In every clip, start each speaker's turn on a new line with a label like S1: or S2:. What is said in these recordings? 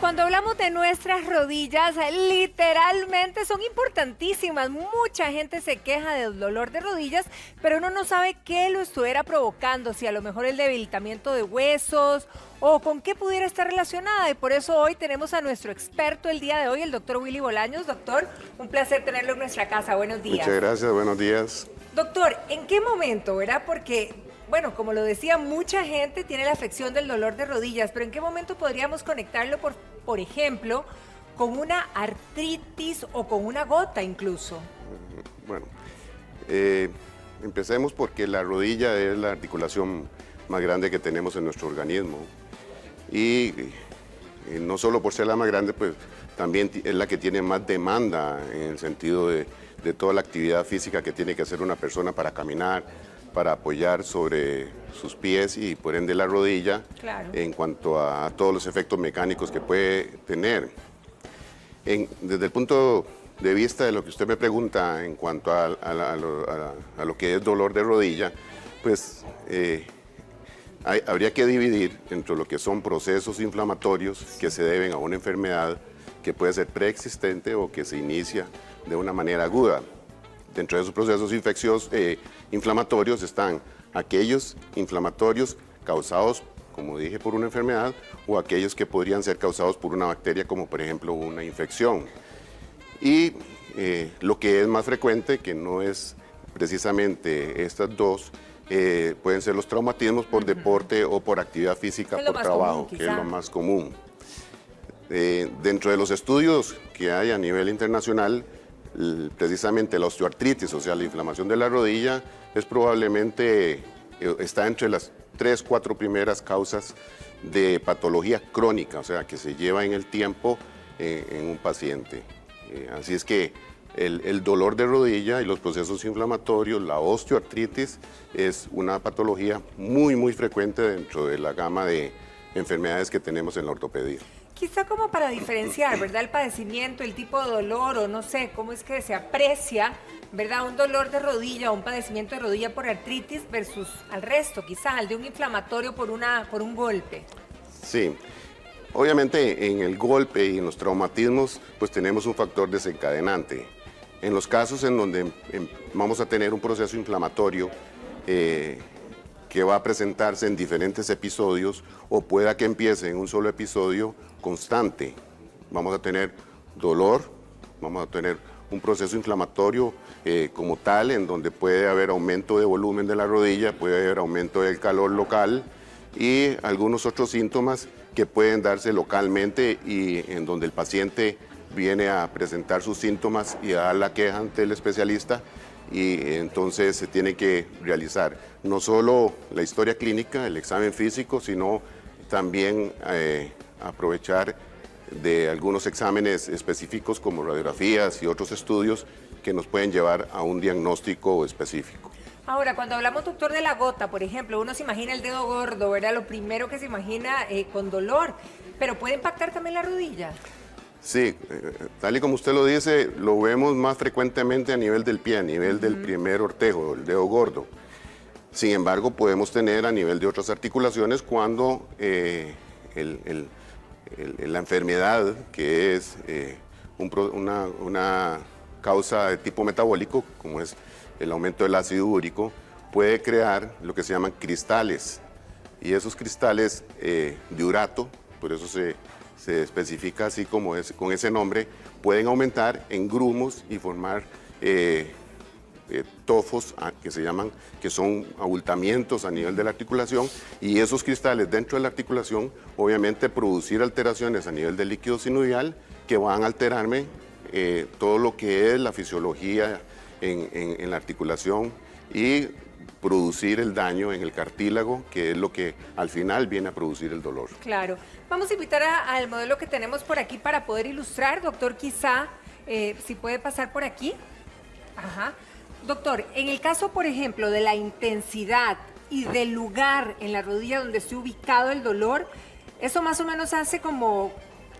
S1: Cuando hablamos de nuestras rodillas, literalmente son importantísimas. Mucha gente se queja del dolor de rodillas, pero uno no sabe qué lo estuviera provocando, si a lo mejor el debilitamiento de huesos o con qué pudiera estar relacionada. Y por eso hoy tenemos a nuestro experto el día de hoy, el doctor Willy Bolaños. Doctor, un placer tenerlo en nuestra casa. Buenos días.
S2: Muchas gracias, buenos días.
S1: Doctor, ¿en qué momento, verdad? Porque, bueno, como lo decía, mucha gente tiene la afección del dolor de rodillas, pero ¿en qué momento podríamos conectarlo, por ejemplo, con una artritis o con una gota incluso?
S2: Bueno, empecemos porque la rodilla es la articulación más grande que tenemos en nuestro organismo. Y no solo por ser la más grande, pues también es la que tiene más demanda en el sentido de toda la actividad física que tiene que hacer una persona para caminar, para apoyar sobre sus pies y por ende la rodilla,
S1: claro,
S2: en cuanto a todos los efectos mecánicos que puede tener. Desde el punto de vista de lo que usted me pregunta en cuanto a lo que es dolor de rodilla, pues habría que dividir entre lo que son procesos inflamatorios que se deben a una enfermedad que puede ser preexistente o que se inicia de una manera aguda. Dentro de esos procesos inflamatorios están aquellos inflamatorios causados, como dije, por una enfermedad o aquellos que podrían ser causados por una bacteria, como por ejemplo una infección. Y lo que es más frecuente, que no es precisamente estas dos, pueden ser los traumatismos por deporte o por actividad física, por trabajo, que es lo más común. Dentro de los estudios que hay a nivel internacional, precisamente la osteoartritis, o sea, la inflamación de la rodilla, es probablemente, está entre las 3, 4 primeras causas de patología crónica, o sea, que se lleva en el tiempo en un paciente. Así es que el dolor de rodilla y los procesos inflamatorios, la osteoartritis, es una patología muy, muy frecuente dentro de la gama de enfermedades que tenemos en la ortopedia.
S1: Quizá como para diferenciar, ¿verdad? El padecimiento, el tipo de dolor o no sé, cómo es que se aprecia, ¿verdad? Un dolor de rodilla o un padecimiento de rodilla por artritis versus al resto, quizá, al de un inflamatorio por un golpe.
S2: Sí, obviamente en el golpe y en los traumatismos pues tenemos un factor desencadenante. En los casos en donde vamos a tener un proceso inflamatorio que va a presentarse en diferentes episodios o pueda que empiece en un solo episodio constante. Vamos a tener dolor, vamos a tener un proceso inflamatorio como tal, en donde puede haber aumento de volumen de la rodilla, puede haber aumento del calor local y algunos otros síntomas que pueden darse localmente y en donde el paciente viene a presentar sus síntomas y a dar la queja ante el especialista, y entonces se tiene que realizar no solo la historia clínica, el examen físico, sino también aprovechar de algunos exámenes específicos como radiografías y otros estudios que nos pueden llevar a un diagnóstico específico.
S1: Ahora, cuando hablamos, doctor, de la gota, por ejemplo, uno se imagina el dedo gordo, ¿verdad? Lo primero que se imagina con dolor, pero ¿puede impactar también la rodilla?
S2: Sí, tal y como usted lo dice, lo vemos más frecuentemente a nivel del pie, a nivel del primer ortejo, el dedo gordo. Sin embargo, podemos tener a nivel de otras articulaciones cuando la enfermedad, que es una causa de tipo metabólico, como es el aumento del ácido úrico, puede crear lo que se llaman cristales. Y esos cristales de urato, por eso se especifica así como es, con ese nombre, pueden aumentar en grumos y formar tofos que se llaman, que son abultamientos a nivel de la articulación, y esos cristales dentro de la articulación obviamente producir alteraciones a nivel del líquido sinovial que van a alterarme todo lo que es la fisiología en la articulación y producir el daño en el cartílago, que es lo que al final viene a producir el dolor.
S1: Claro. Vamos a invitar al modelo que tenemos por aquí para poder ilustrar. Doctor, quizá, si puede pasar por aquí. Ajá. Doctor, en el caso, por ejemplo, de la intensidad y del lugar en la rodilla donde esté ubicado el dolor, eso más o menos hace como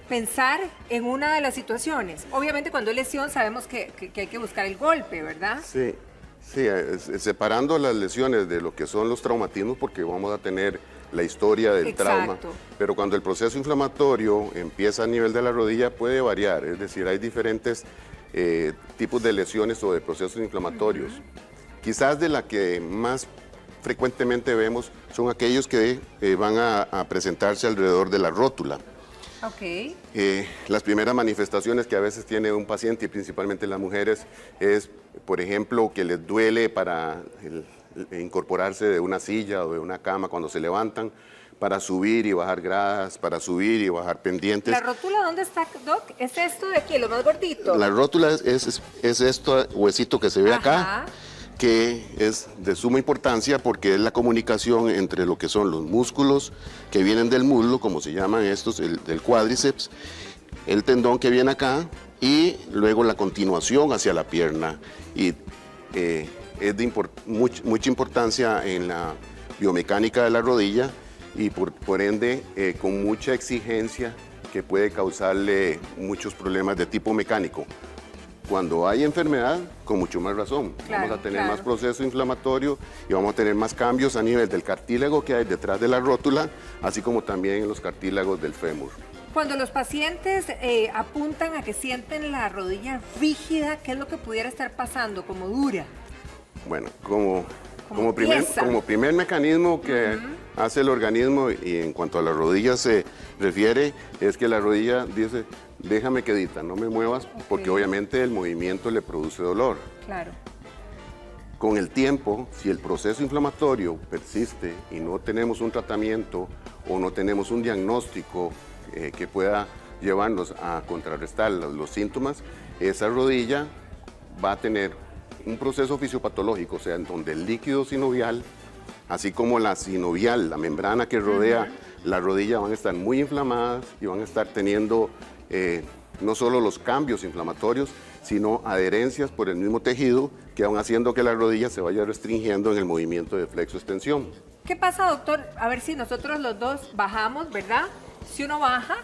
S1: pensar en una de las situaciones. Obviamente cuando es lesión sabemos que hay que buscar el golpe, ¿verdad?
S2: Sí, separando las lesiones de lo que son los traumatismos, porque vamos a tener la historia del trauma.
S1: Exacto.
S2: Pero cuando el proceso inflamatorio empieza a nivel de la rodilla puede variar, es decir, hay diferentes tipos de lesiones o de procesos inflamatorios. Quizás de la que más frecuentemente vemos son aquellos que van a presentarse alrededor de la rótula.
S1: Ok.
S2: Las primeras manifestaciones que a veces tiene un paciente, y principalmente las mujeres, es, por ejemplo, que les duele para incorporarse de una silla o de una cama cuando se levantan, para subir y bajar gradas, para subir y bajar pendientes.
S1: ¿La rótula dónde está, Doc? ¿Es esto de aquí, lo más gordito?
S2: La rótula es este huesito que se ve acá, que es de suma importancia porque es la comunicación entre lo que son los músculos que vienen del muslo, como se llaman estos, del cuádriceps, el tendón que viene acá y luego la continuación hacia la pierna. Y es de mucha importancia en la biomecánica de la rodilla y por ende con mucha exigencia que puede causarle muchos problemas de tipo mecánico. Cuando hay enfermedad, con mucho más razón,
S1: Claro,
S2: vamos a tener
S1: claro.
S2: más proceso inflamatorio y vamos a tener más cambios a nivel del cartílago que hay detrás de la rótula, así como también en los cartílagos del fémur.
S1: Cuando los pacientes apuntan a que sienten la rodilla rígida, ¿qué es lo que pudiera estar pasando? Como dura.
S2: Bueno,
S1: Como
S2: como
S1: pieza.
S2: primer mecanismo que hace el organismo, y en cuanto a la rodilla se refiere, es que la rodilla dice, déjame quedita, no me muevas, porque obviamente el movimiento le produce dolor.
S1: Claro.
S2: Con el tiempo, si el proceso inflamatorio persiste y no tenemos un tratamiento o no tenemos un diagnóstico que pueda llevarnos a contrarrestar los síntomas, esa rodilla va a tener un proceso fisiopatológico, o sea, en donde el líquido sinovial, así como la sinovial, la membrana que rodea la rodilla, van a estar muy inflamadas y van a estar teniendo no solo los cambios inflamatorios, sino adherencias por el mismo tejido que van haciendo que la rodilla se vaya restringiendo en el movimiento de flexo-extensión.
S1: ¿Qué pasa, doctor? A ver si nosotros los dos bajamos, ¿verdad? Si uno baja,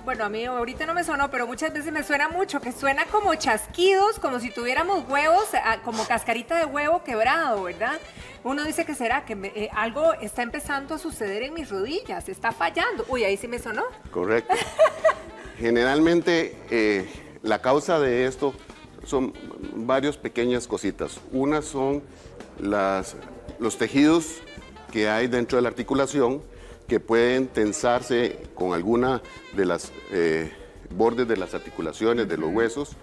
S1: bueno, a mí ahorita no me sonó, pero muchas veces me suena mucho, que suena como chasquidos, como si tuviéramos huevos, como cascarita de huevo quebrado, ¿verdad? Uno dice que será que algo está empezando a suceder en mis rodillas, está fallando. Uy, ahí sí me sonó.
S2: Correcto. Generalmente la causa de esto son varias pequeñas cositas. Una son los tejidos que hay dentro de la articulación que pueden tensarse con alguna de las bordes de las articulaciones, de los huesos.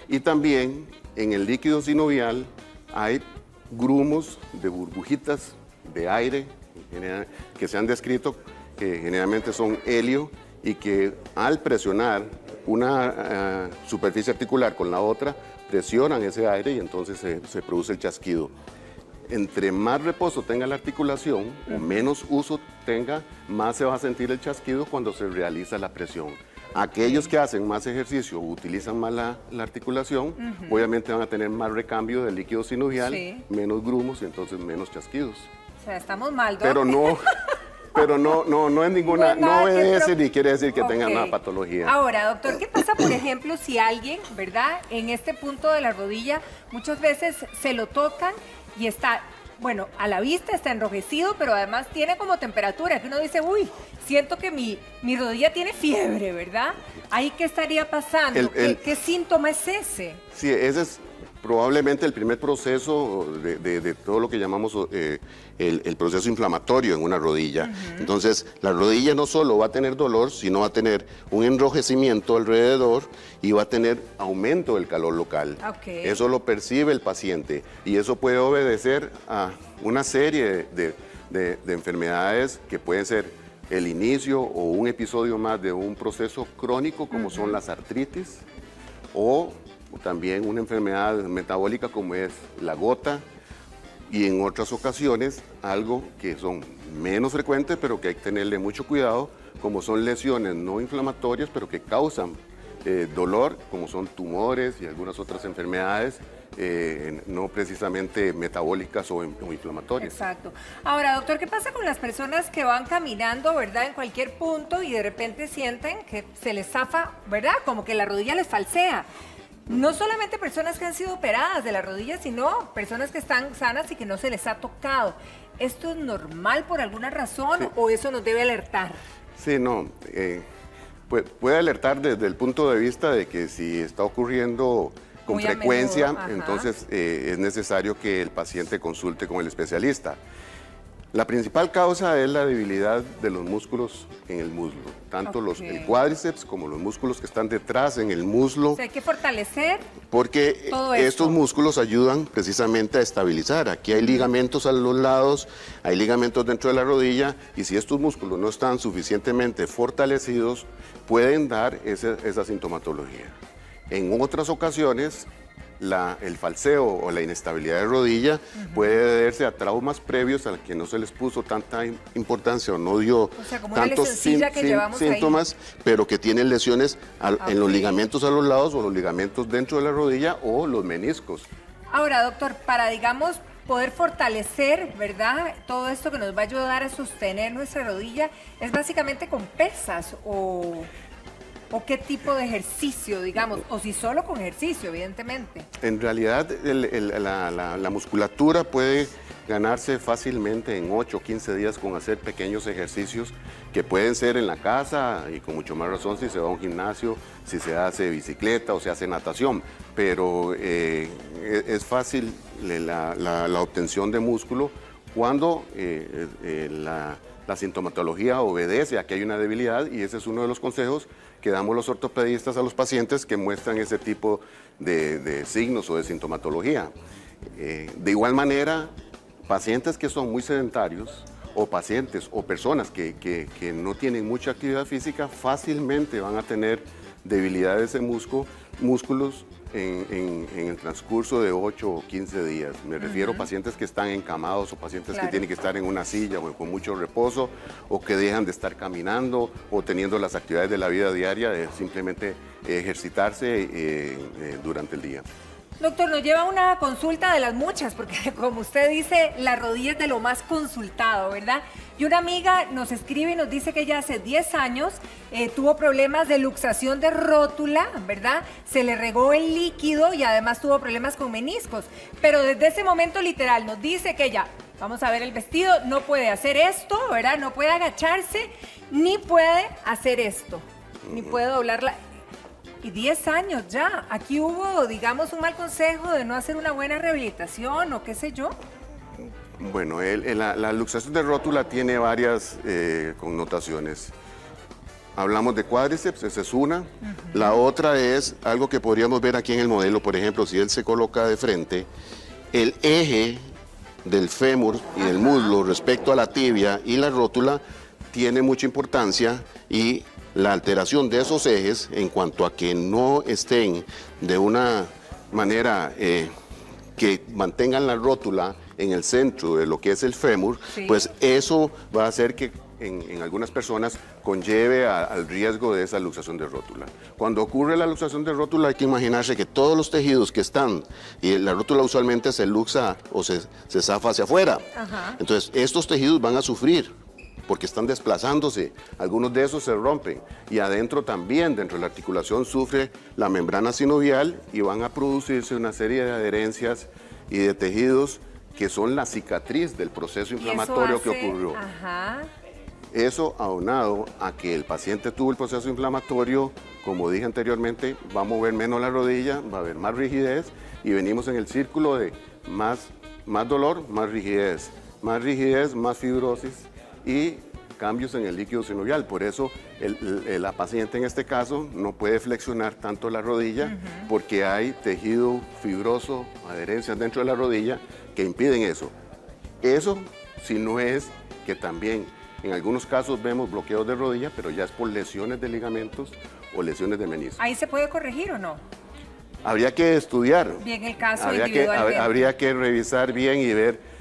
S2: Y también en el líquido sinovial hay grumos de burbujitas de aire que se han descrito, que generalmente son helio y que al presionar una superficie articular con la otra, presionan ese aire y entonces se produce el chasquido. Entre más reposo tenga la articulación o menos uso tenga, más se va a sentir el chasquido cuando se realiza la presión. Aquellos que hacen más ejercicio o utilizan más la articulación, obviamente van a tener más recambio del líquido sinovial, menos grumos y entonces menos chasquidos.
S1: O sea, estamos mal, ¿no?
S2: Pero no es ninguna, no obedece ni quiere decir que tengan
S1: Ok.
S2: una patología.
S1: Ahora, doctor, ¿qué pasa, por ejemplo, si alguien, ¿verdad? En este punto de la rodilla, muchas veces se lo tocan y está, bueno, a la vista está enrojecido, pero además tiene como temperatura, que uno dice, uy, siento que mi rodilla tiene fiebre, ¿verdad? ¿Ahí qué estaría pasando? ¿Qué síntoma es ese?
S2: Sí, ese es probablemente el primer proceso de todo lo que llamamos el proceso inflamatorio en una rodilla. Entonces, la rodilla no solo va a tener dolor, sino va a tener un enrojecimiento alrededor y va a tener aumento del calor local. Eso lo percibe el paciente y eso puede obedecer a una serie de enfermedades que pueden ser el inicio o un episodio más de un proceso crónico como son las artritis o también una enfermedad metabólica como es la gota y en otras ocasiones algo que son menos frecuentes pero que hay que tenerle mucho cuidado como son lesiones no inflamatorias pero que causan dolor como son tumores y algunas otras enfermedades no precisamente metabólicas o inflamatorias.
S1: Exacto. Ahora, doctor, ¿qué pasa con las personas que van caminando, verdad, en cualquier punto y de repente sienten que se les zafa, verdad, como que la rodilla les falsea? No solamente personas que han sido operadas de la rodilla, sino personas que están sanas y que no se les ha tocado. ¿Esto es normal por alguna razón o eso nos debe alertar?
S2: Sí, no. Puede alertar desde el punto de vista de que si está ocurriendo con
S1: Muy a
S2: frecuencia,
S1: menudo, ajá.
S2: entonces es necesario que el paciente consulte con el especialista. La principal causa es la debilidad de los músculos en el muslo, tanto el cuádriceps como los músculos que están detrás en el muslo.
S1: O sea, hay que fortalecer
S2: Porque
S1: todo esto.
S2: estos músculos ayudan precisamente a estabilizar. Aquí hay ligamentos a los lados, hay ligamentos dentro de la rodilla, y si estos músculos no están suficientemente fortalecidos, pueden dar esa sintomatología. En otras ocasiones, el falseo o la inestabilidad de rodilla puede deberse a traumas previos a los que no se les puso tanta importancia o no dio
S1: como una
S2: tantos
S1: lesioncilla que llevamos
S2: síntomas, pero que tienen lesiones en los
S1: Ok.
S2: ligamentos a los lados o los ligamentos dentro de la rodilla o los meniscos.
S1: Ahora, doctor, para, digamos, poder fortalecer, ¿verdad? Todo esto que nos va a ayudar a sostener nuestra rodilla, ¿es básicamente con pesas o qué tipo de ejercicio, digamos? O si solo con ejercicio, evidentemente.
S2: En realidad, la musculatura puede ganarse fácilmente en 8 o 15 días con hacer pequeños ejercicios que pueden ser en la casa y con mucho más razón si se va a un gimnasio, si se hace bicicleta o se hace natación. Pero es fácil la obtención de músculo cuando la sintomatología obedece a que hay una debilidad, y ese es uno de los consejos que damos los ortopedistas a los pacientes que muestran ese tipo de signos o de sintomatología. De igual manera, pacientes que son muy sedentarios o pacientes o personas que no tienen mucha actividad física fácilmente van a tener debilidades de músculos en el transcurso de 8 o 15 días. Me refiero a pacientes que están encamados o pacientes que tienen que estar en una silla o con mucho reposo, o que dejan de estar caminando o teniendo las actividades de la vida diaria de simplemente ejercitarse durante el día.
S1: Doctor, nos lleva una consulta de las muchas, porque como usted dice, la rodilla es de lo más consultado, ¿verdad? Y una amiga nos escribe y nos dice que ella hace 10 años tuvo problemas de luxación de rótula, ¿verdad? Se le regó el líquido y además tuvo problemas con meniscos. Pero desde ese momento literal nos dice que ella, vamos a ver el vestido, no puede hacer esto, ¿verdad? No puede agacharse, ni puede hacer esto, ni puede doblarla. Y 10 años ya. Aquí hubo, digamos, un mal consejo de no hacer una buena rehabilitación o qué sé yo.
S2: Bueno, la luxación de rótula tiene varias connotaciones. Hablamos de cuádriceps, esa es una. La otra es algo que podríamos ver aquí en el modelo. Por ejemplo, si él se coloca de frente, el eje del fémur y del muslo respecto a la tibia y la rótula tiene mucha importancia, y la alteración de esos ejes en cuanto a que no estén de una manera que mantengan la rótula en el centro de lo que es el fémur, pues eso va a hacer que en algunas personas conlleve al riesgo de esa luxación de rótula. Cuando ocurre la luxación de rótula hay que imaginarse que todos los tejidos que están, y la rótula usualmente se luxa o se zafa hacia afuera, entonces estos tejidos van a sufrir porque están desplazándose, algunos de esos se rompen, y adentro también, dentro de la articulación, sufre la membrana sinovial y van a producirse una serie de adherencias y de tejidos que son la cicatriz del proceso inflamatorio que ocurrió. Eso aunado a que el paciente tuvo el proceso inflamatorio, como dije anteriormente, va a mover menos la rodilla, va a haber más rigidez, y venimos en el círculo de más dolor, más rigidez, más fibrosis y cambios en el líquido sinovial. Por eso la paciente en este caso no puede flexionar tanto la rodilla, porque hay tejido fibroso, adherencias dentro de la rodilla que impiden eso. Eso si no es que también en algunos casos vemos bloqueos de rodilla, pero ya es por lesiones de ligamentos o lesiones de menisco.
S1: ¿Ahí se puede corregir o no?
S2: Habría que estudiar.
S1: Bien el caso individualmente.
S2: Habría que revisar bien y ver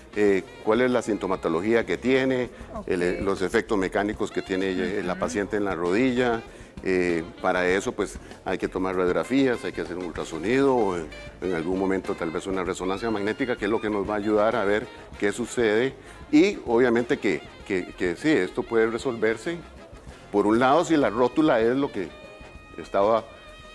S2: cuál es la sintomatología que tiene, los efectos mecánicos que tiene la paciente en la rodilla. Para eso pues hay que tomar radiografías, hay que hacer un ultrasonido, o en algún momento tal vez una resonancia magnética, que es lo que nos va a ayudar a ver qué sucede. Y obviamente que sí, esto puede resolverse. Por un lado, si la rótula es lo que estaba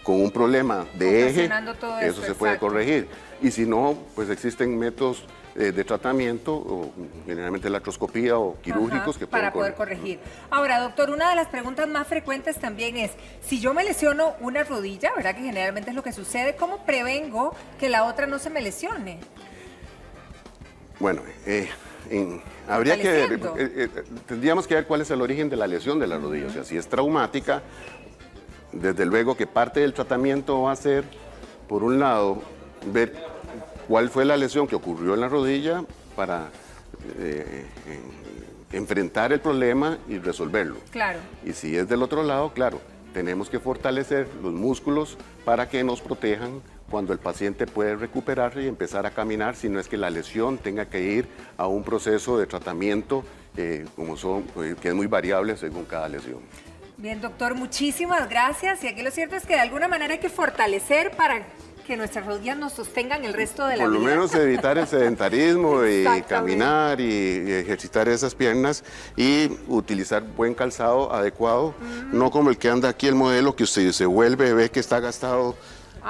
S2: con un problema de eje,
S1: Ocasionando todo
S2: eso
S1: esto,
S2: se puede
S1: exacto.
S2: corregir. Y si no, pues existen métodos de tratamiento, o generalmente la artroscopía o quirúrgicos
S1: Ajá,
S2: que
S1: para poder corregir. Ahora, doctor, una de las preguntas más frecuentes también es, si yo me lesiono una rodilla, ¿verdad? Que generalmente es lo que sucede, ¿cómo prevengo que la otra no se me lesione?
S2: Bueno, habría que ver,
S1: Fortaleciendo.
S2: tendríamos que ver cuál es el origen de la lesión de la rodilla. O sea, si es traumática, desde luego que parte del tratamiento va a ser, por un lado, ver cuál fue la lesión que ocurrió en la rodilla para enfrentar el problema y resolverlo.
S1: Claro.
S2: Y si es del otro lado, claro, tenemos que fortalecer los músculos para que nos protejan cuando el paciente puede recuperarse y empezar a caminar, si no es que la lesión tenga que ir a un proceso de tratamiento que es muy variable según cada lesión.
S1: Bien, doctor, muchísimas gracias. Y aquí lo cierto es que de alguna manera hay que fortalecer para que nuestras rodillas nos sostengan el resto de la
S2: Por lo
S1: vida.
S2: menos evitar el sedentarismo y
S1: Exactamente.
S2: caminar y ejercitar esas piernas y utilizar buen calzado adecuado, no como el que anda aquí el modelo que usted se vuelve, ve que está gastado.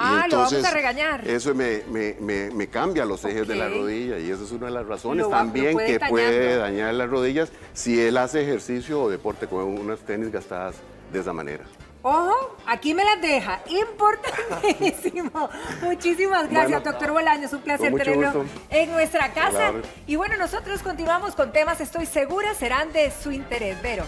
S1: Ah,
S2: y
S1: lo vamos
S2: entonces
S1: a regañar.
S2: eso me cambia los ejes de la
S1: Ok.
S2: rodilla y esa es una de las razones
S1: Lo
S2: también
S1: puede
S2: que
S1: ir
S2: puede
S1: dañando.
S2: dañar las rodillas si él hace ejercicio o deporte con unas tenis gastadas de esa manera.
S1: Ojo, aquí me las deja. Importantísimo. Muchísimas gracias,
S2: Bueno,
S1: doctor Bolaños. Un placer
S2: con mucho
S1: tenerlo
S2: gusto.
S1: en nuestra casa.
S2: Hola.
S1: Y bueno, nosotros continuamos con temas, estoy segura, serán de su interés. Vero.